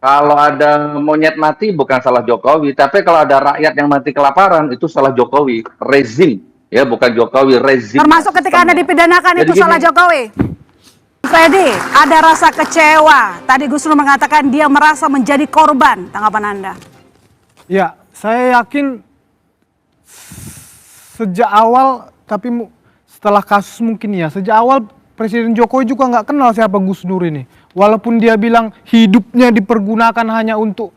Kalau ada monyet mati bukan salah Jokowi, tapi kalau ada rakyat yang mati kelaparan itu salah Jokowi, rezim, ya bukan Jokowi, rezim. Termasuk ketika Anda dipidanakan itu salah Jokowi. Freddy, ada rasa kecewa. Tadi Gus Nur mengatakan dia merasa menjadi korban. Tanggapan Anda? Ya, saya yakin sejak awal, tapi setelah kasus mungkin ya, sejak awal Presiden Jokowi juga nggak kenal siapa Gus Nur ini. Walaupun dia bilang hidupnya dipergunakan hanya untuk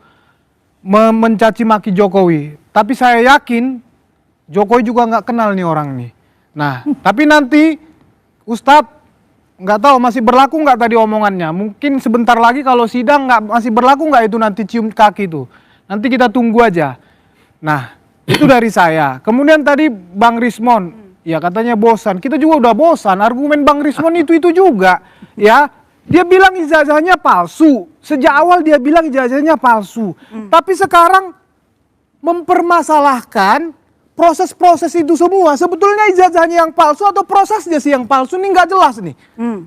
mencaci maki Jokowi. Tapi saya yakin Jokowi juga nggak kenal nih orang nih. Nah, tapi nanti Ustadz nggak tahu masih berlaku nggak tadi omongannya. Mungkin sebentar lagi kalau sidang masih berlaku nggak itu nanti cium kaki itu. Nanti kita tunggu aja. Nah, itu dari saya. Kemudian tadi Bang Rismon, ya katanya bosan. Kita juga udah bosan. Argumen Bang Rismon itu juga, ya. Dia bilang ijazahnya palsu. Sejak awal dia bilang ijazahnya palsu. Tapi sekarang mempermasalahkan proses-proses itu semua. Sebetulnya ijazahnya yang palsu atau prosesnya sih yang palsu, ini nggak jelas nih.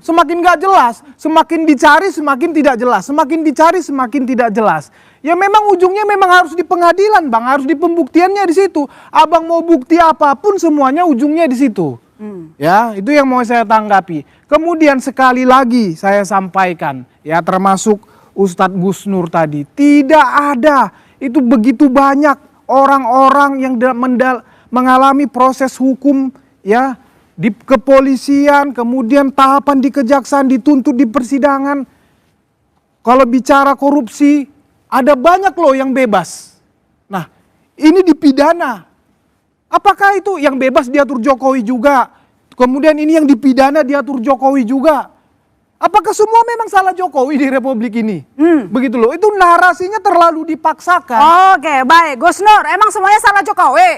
Semakin nggak jelas, semakin dicari semakin tidak jelas. Semakin dicari semakin tidak jelas. Ya memang ujungnya memang harus di pengadilan, Bang. Harus di pembuktiannya di situ. Abang mau bukti apapun semuanya ujungnya di situ. Ya, itu yang mau saya tanggapi. Kemudian sekali lagi saya sampaikan, ya termasuk Ustadz Gus Nur tadi, tidak ada itu begitu banyak orang-orang yang mengalami proses hukum, ya di kepolisian, kemudian tahapan di kejaksaan, dituntut di persidangan. Kalau bicara korupsi, ada banyak loh yang bebas. Nah, ini dipidana. Apakah itu yang bebas diatur Jokowi juga? Kemudian ini yang dipidana diatur Jokowi juga. Apakah semua memang salah Jokowi di Republik ini? Begitu loh, itu narasinya terlalu dipaksakan. Oke, baik. Gus Nur, emang semuanya salah Jokowi?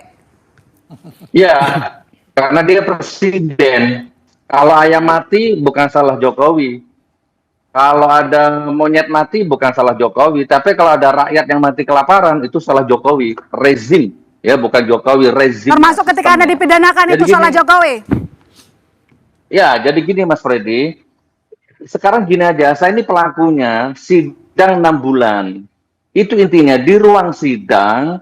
Ya, karena dia presiden. Kalau ayam mati bukan salah Jokowi. Kalau ada monyet mati bukan salah Jokowi. Tapi kalau ada rakyat yang mati kelaparan itu salah Jokowi, rezim. Ya bukan Jokowi, rezim. Termasuk ketika Anda dipidanakan itu salah Jokowi? Ya, jadi gini Mas Freddy. Sekarang gini aja, saya ini pelakunya, sidang 6 bulan. Itu intinya, di ruang sidang,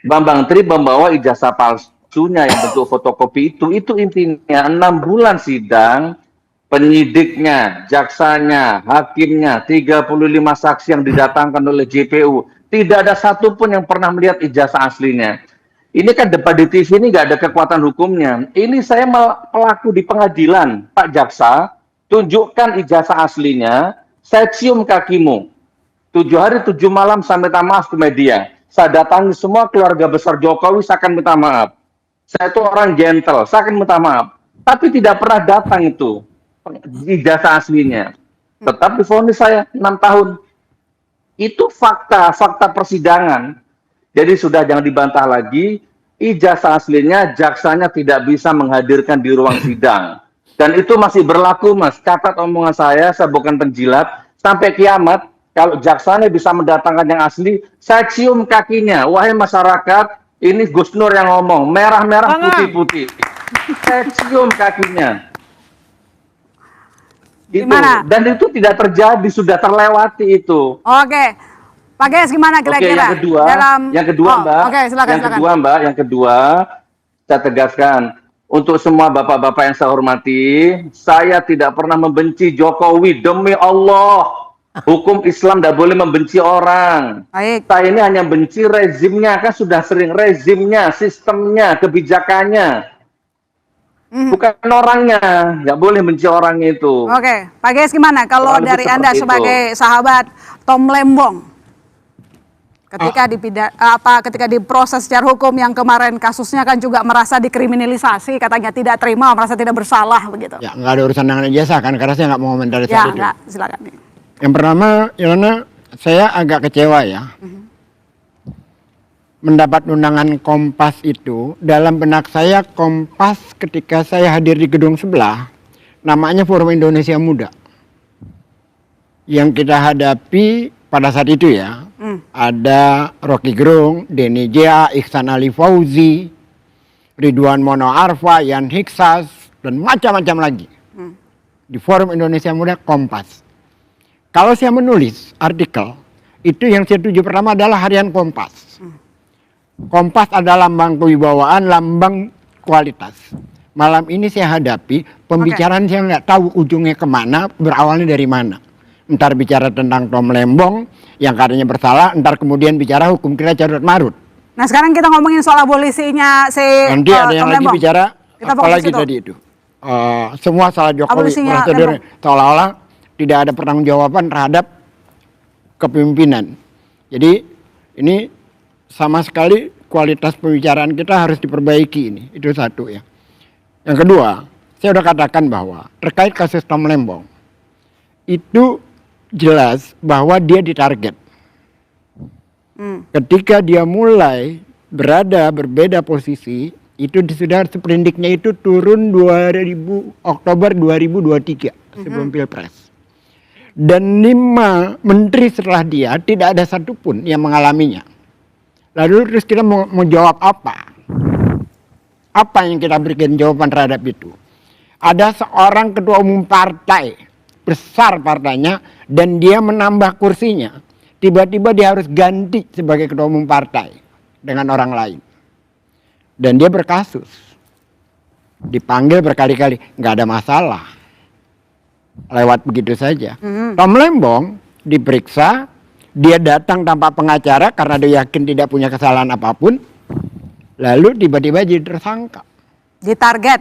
Bambang Tri membawa ijazah palsunya yang bentuk fotokopi itu intinya 6 bulan sidang, penyidiknya, jaksanya, hakimnya, 35 saksi yang didatangkan oleh JPU. Tidak ada satupun yang pernah melihat ijazah aslinya. Ini kan debat di TV ini nggak ada kekuatan hukumnya. Ini saya pelaku di pengadilan, Pak Jaksa, tunjukkan ijazah aslinya, saya cium kakimu. 7 hari 7 malam saya minta maaf ke media. Saya datangi semua keluarga besar Jokowi, saya akan minta maaf. Saya itu orang gentle, saya akan minta maaf. Tapi tidak pernah datang itu ijazah aslinya. Tetap divonis saya 6 tahun. Itu fakta persidangan. Jadi sudah jangan dibantah lagi, ijazah aslinya jaksanya tidak bisa menghadirkan di ruang sidang. Dan itu masih berlaku, Mas. Catat omongan saya bukan penjilat. Sampai kiamat, kalau jaksanya bisa mendatangkan yang asli, saya cium kakinya. Wahai masyarakat, ini Gus Nur yang ngomong, merah-merah putih-putih. Saya cium kakinya. Itu. Dan itu tidak terjadi, sudah terlewati itu. Oke, Pak Ges gimana kira-kira? Oke, yang kedua, Mbak. Oke, silakan. Yang kedua, saya tegaskan untuk semua bapak-bapak yang saya hormati, saya tidak pernah membenci Jokowi, demi Allah. Hukum Islam tidak boleh membenci orang. Baik. Saya ini hanya benci rezimnya, kan sudah sering rezimnya, sistemnya, kebijakannya. Bukan orangnya, nggak boleh benci orangnya itu. Oke, Pak Ges gimana kalau dari Anda sebagai sahabat Tom Lembong, ketika diproses secara hukum yang kemarin kasusnya kan juga merasa dikriminalisasi, katanya tidak terima, merasa tidak bersalah begitu. Ya nggak ada urusan dengan ijazah kan, karena saya nggak mau komentari soal itu. Ya, silakan. Yang pertama, Ilona, saya agak kecewa ya. Mendapat undangan Kompas itu, dalam benak saya Kompas ketika saya hadir di gedung sebelah, namanya Forum Indonesia Muda. Yang kita hadapi pada saat itu ya, ada Rocky Gerung, Denny Jea, Ihsan Ali Fauzi, Ridwan Mono Arfa, Yan Hiksas, dan macam-macam lagi. Di Forum Indonesia Muda Kompas. Kalau saya menulis artikel, Itu yang saya tuju pertama adalah harian Kompas. Kompas adalah lambang kewibawaan, lambang kualitas. Malam ini saya hadapi pembicaraan saya nggak tahu ujungnya kemana, berawalnya dari mana. Entar bicara tentang Tom Lembong yang katanya bersalah, entar kemudian bicara hukum kita carut marut. Nah sekarang kita ngomongin soal abolisinya si Nanti ada yang Tom lagi Lembong. bicara, Kita fokus apalagi situ. tadi itu. Semua salah Jokowi, Abolisinya prosedur Lembong. seolah-olah tidak ada pertanggungjawaban terhadap kepemimpinan. Jadi ini sama sekali kualitas pembicaraan kita harus diperbaiki ini. Itu satu ya. Yang kedua, saya sudah katakan bahwa terkait kasus Tom Lembong itu jelas bahwa dia ditarget. Ketika dia mulai berbeda posisi, itu sudah sprindiknya itu turun Oktober 2023 sebelum Pilpres. Dan 5 menteri setelah dia tidak ada satupun yang mengalaminya. Lalu terus kita mau jawab apa? Apa yang kita berikan jawaban terhadap itu? Ada seorang ketua umum partai, besar partainya, dan dia menambah kursinya. Tiba-tiba dia harus ganti sebagai ketua umum partai dengan orang lain. Dan dia berkasus. Dipanggil berkali-kali, nggak ada masalah. Lewat begitu saja. Tom Lembong diperiksa, dia datang tanpa pengacara karena dia yakin tidak punya kesalahan apapun. Lalu tiba-tiba jadi tersangka. Ditarget,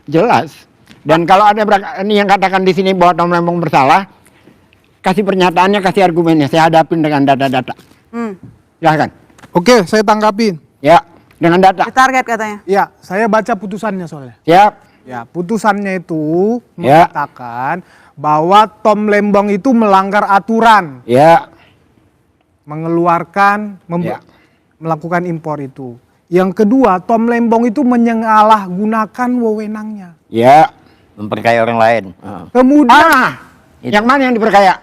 jelas. Dan kalau ada ini yang katakan di sini bahwa Tom Lembong bersalah, kasih pernyataannya, kasih argumennya, saya hadapin dengan data-data. Silahkan. Oke, saya tanggapin. Ya, dengan data. Ditarget katanya. Ya, saya baca putusannya soalnya. Siap. Ya, putusannya itu Ya. mengatakan bahwa Tom Lembong itu melanggar aturan, Ya. mengeluarkan, Ya. melakukan impor itu. Yang kedua, Tom Lembong itu menyalahgunakan wewenangnya. Ya. Memperkaya orang lain. Kemudian, Yang mana yang diperkaya?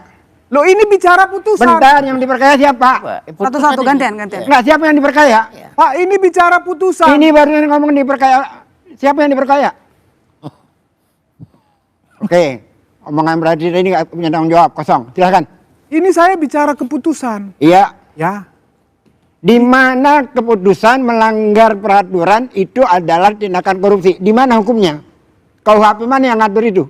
loh ini bicara putusan. Bentar, yang diperkaya siapa? Satu-satu gantian. Enggak, siapa yang diperkaya? Pak, ini bicara putusan. Ini baru ngomong diperkaya. Siapa yang diperkaya? Oke, omongan berarti ini nggak punya tanggung jawab, kosong. Silahkan. Ini saya bicara keputusan. Iya. Ya, Di mana keputusan melanggar peraturan itu adalah tindakan korupsi. Di mana hukumnya? KUHP mana yang ngatur itu?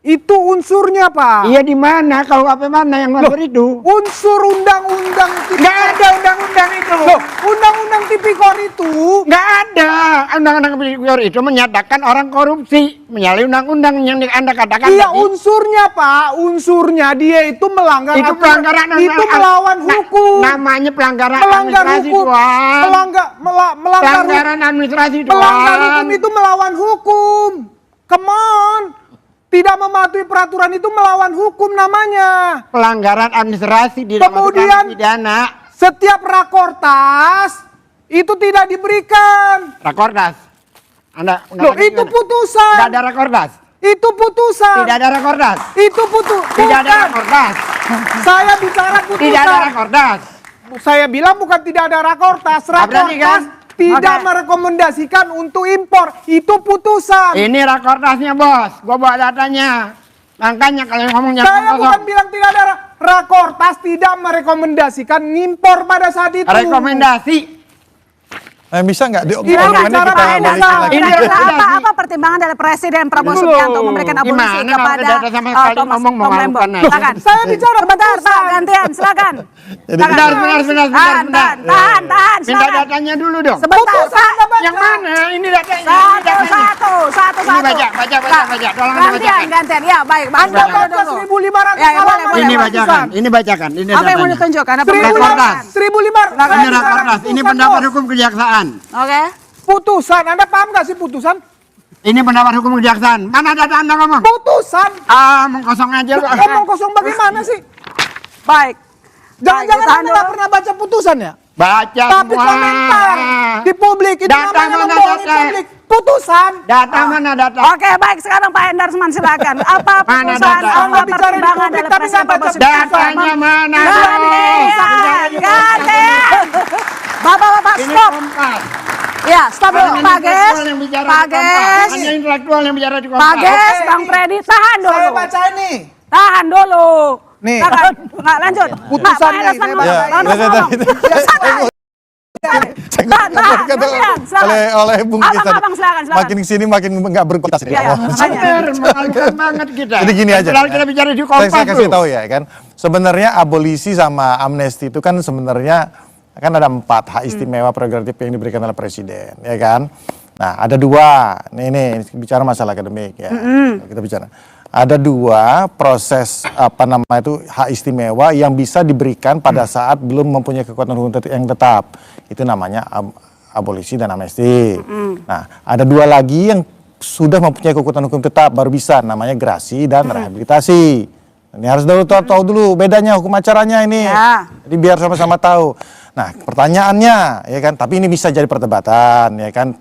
itu unsurnya Pak. Iya, di mana KUHP mana yang ngatur itu? Unsur undang-undang Nggak ada undang-undang itu. Loh, undang-undang tipikor itu. Nggak ada. Undang-undang tipikor itu menyatakan orang korupsi. Menyalahi undang-undang yang Anda katakan Iya, tadi. unsurnya Pak, unsurnya dia itu melanggar Itu aturan. pelanggaran Itu melawan hukum. Namanya pelanggaran Melanggar administrasi, hukum. Tuan. Melanggar Pelanggaran administrasi, Tuan. Melanggar hukum itu melawan hukum. Come on. Tidak mematuhi peraturan itu melawan hukum namanya. Pelanggaran administrasi di dalam Kemudian pidana. setiap rakortas itu tidak diberikan. Rakordas. Anda Loh, itu putusan. Tidak ada rakordas. Itu putusan. Tidak ada rakordas. Itu putusan. Tidak ada rakordas. Saya bicara putusan. Tidak ada rakordas. Saya bilang bukan tidak ada rakortas. berarti kan? Tidak Oke. merekomendasikan untuk impor. Itu putusan. Ini rakordasnya, Bos. Gua bawa datanya. Makanya kalau ngomong jangan Saya kosong. bukan bilang tidak ada rakortas tidak merekomendasikan ngimpor pada saat itu. Rekomendasi. Bisa nggak Ini omongannya bicara kita lain, balikin Sal. lagi? Ini Kira-kira rekomendasi. apa pertimbangan dari Presiden Prabowo Dulu. Subianto memberikan abolisi Gimana kalau kepada tidak ada sama sekali Tom ngomong Lembong? memalukan aja. Silakan. Saya bicara Sebentar, putusan. Pak, gantian, silakan. Bentar. Tahan, Minta silakan. datanya dulu dong. Sebentar, Pak. Yang mana? Ini datanya. Satu. Ini baca. Tolong Anda bacakan. Gantian. Ya, baik. Anda Anda baca 1.500 Ya, ya, boleh, halaman boleh. Ini putusan. bacakan. Ini bacakan. Ini Apa yang mau datanya. ditunjukkan? Apa 1.500. 1.500. 1.500. Ini rakordas. Ini pendapat hukum kejaksaan. Oke. Putusan. Anda paham nggak sih putusan? Ini pendapat hukum kejaksaan. Mana data Anda ngomong? Putusan. Mengkosong aja lu. Ngomong kosong bagaimana sih? Baik. Jangan-jangan Baik, Anda nggak dulu. pernah baca putusan ya? Baca Tapi semua. komentar di publik itu Data namanya mana membohongi data? publik. Putusan. Data mana data? Oke, baik. Sekarang Pak Endarsman silakan. Apa Mana putusan data? apa Anda bicara di pertimbangan publik, dari tapi Presiden nggak baca Prabowo Subianto? Datanya mana? Gantian. Bapak-bapak, Ini stop. Kompas. Ya, stop dulu. Hanya Pak intelektual Ges. yang bicara Pak di Kompas. Ges. Hanya intelektual yang bicara di Kompas. Pak Ges, Oke, Bang Freddy, tahan Saya dulu. baca ini. Tahan dulu. Nih, Nggak lanjut. Putusannya Pak Elasman ini, dulu. Ya, Langsung ngomong. oleh Bung Kisan. Abang, silakan. Makin kesini makin nggak berkualitas ini. Iya, iya. Bener, mengalukan banget kita. Jadi gini aja. Padahal kita bicara di Kompas Saya kasih tuh. tahu ya kan. Sebenarnya abolisi sama amnesti itu kan sebenarnya kan ada 4 hak istimewa prerogatif yang diberikan oleh presiden, ya kan. Nah, ada 2. Ini bicara masalah akademik ya. Kita bicara. Ada 2 proses hak istimewa yang bisa diberikan pada saat belum mempunyai kekuatan hukum yang tetap. Itu namanya abolisi dan amnesti. Nah, ada 2 lagi yang sudah mempunyai kekuatan hukum tetap baru bisa, namanya gerasi dan rehabilitasi. Ini harus tahu dulu bedanya hukum acaranya ini. Ya. Jadi biar sama-sama tahu. Nah, pertanyaannya ya kan, tapi ini bisa jadi perdebatan ya kan,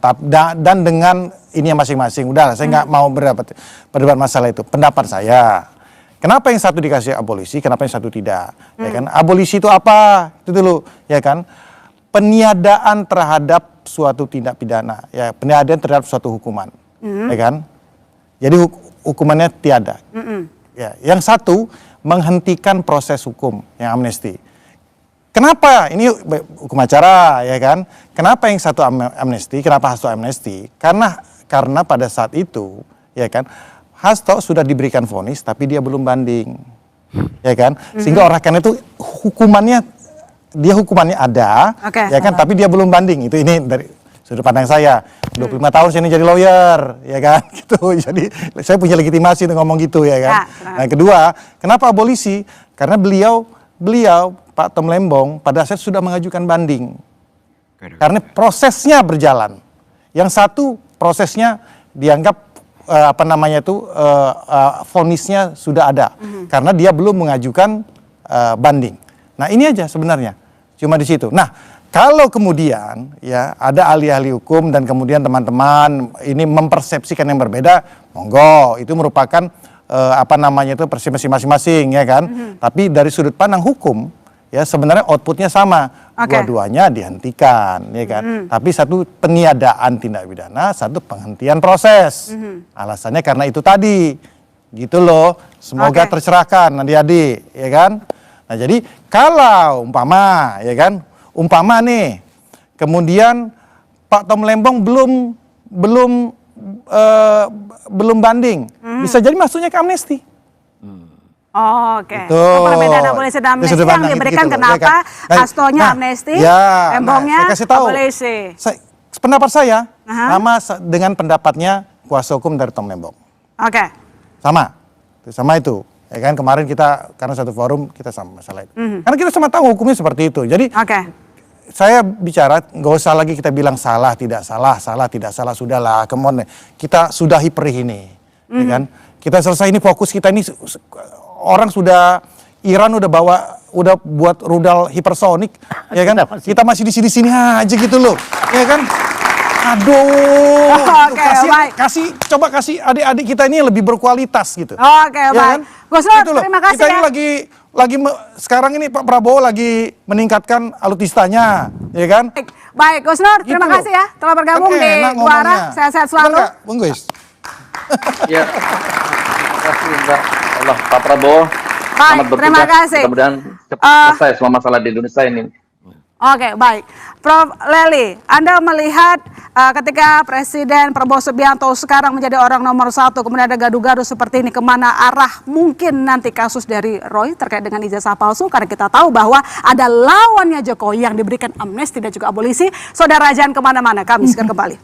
dan dengan ini masing-masing. Udah, saya nggak mau berdebat masalah itu. Pendapat saya, kenapa yang satu dikasih abolisi, kenapa yang satu tidak? Ya kan, abolisi itu apa? Itu dulu, ya kan? Peniadaan terhadap suatu tindak pidana, ya, peniadaan terhadap suatu hukuman, ya kan? Jadi hukumannya tiada. Ya, yang satu menghentikan proses hukum, yang amnesti. Kenapa? Ini hukum acara, ya kan? Kenapa yang satu amnesti? Kenapa Hasto amnesti? Karena pada saat itu, ya kan, Hasto sudah diberikan vonis, tapi dia belum banding, ya kan? Sehingga orang kan itu hukumannya ada, ya kan? Tapi dia belum banding. Itu ini dari sudut pandang saya. 25 tahun saya ini jadi lawyer, ya kan? Gitu. Jadi saya punya legitimasi untuk ngomong gitu, ya kan? Nah, kedua, kenapa abolisi? Karena beliau Pak Tom Lembong pada saat sudah mengajukan banding. Karena prosesnya berjalan. Yang satu prosesnya dianggap vonisnya sudah ada. Karena dia belum mengajukan banding. Nah, ini aja sebenarnya. Cuma di situ. Nah, kalau kemudian ya ada ahli-ahli hukum dan kemudian teman-teman ini mempersepsikan yang berbeda, monggo, itu merupakan persepsi masing-masing, ya kan. Tapi dari sudut pandang hukum, ya sebenarnya outputnya sama, dua-duanya dihentikan, ya kan. Tapi satu peniadaan tindak pidana, satu penghentian proses. Alasannya karena itu tadi, gitu loh. Semoga tercerahkan adik-adik, ya kan. Nah, jadi kalau umpama nih, kemudian Pak Tom Lembong belum banding, bisa jadi masuknya ke amnesti. Oke. Gitu. Perbedaan abolisi dan amnesti yang diberikan gitu, kenapa ya kan? Hastonya amnesti, Lembongnya saya kasih tahu. abolisi. Pendapat saya sama dengan pendapatnya kuasa hukum dari Tom Lembong. Oke. Sama itu. Ya kan, kemarin kita karena satu forum kita sama masalah itu. Karena kita sama tahu hukumnya seperti itu. Jadi saya bicara, nggak usah lagi kita bilang salah tidak salah, sudahlah, come on, kita sudahi perih ini, ya kan? Kita selesai ini, fokus kita ini, orang sudah, Iran udah buat rudal hipersonik, ya kan? Kita masih di sini aja gitu loh, ya kan? Aduh, coba kasih adik-adik kita ini yang lebih berkualitas gitu. Oke, ya baik. Kan? Gus Nur, Gitu loh. terima kasih kita ya. ini sekarang ini Pak Prabowo lagi meningkatkan alutistanya, ya kan? Baik, Gus Nur, terima Gitu loh. kasih ya telah bergabung Kan di enak Dua Arah. ngomongnya. Sehat-sehat selalu. Bener nggak, Bung Gus? Ya, terima kasih Mbak. Allah, Pak Prabowo. Selamat bertugas. Terima kasih. Mudah-mudahan cepat selesai semua masalah di Indonesia ini. Oke, baik. Prof. Lely, Anda melihat ketika Presiden Prabowo Subianto sekarang menjadi orang nomor 1, kemudian ada gaduh-gaduh seperti ini, kemana arah mungkin nanti kasus dari Roy terkait dengan ijazah palsu? Karena kita tahu bahwa ada lawannya Jokowi yang diberikan amnesti dan juga abolisi. Saudara jangan kemana-mana, kami segera kembali.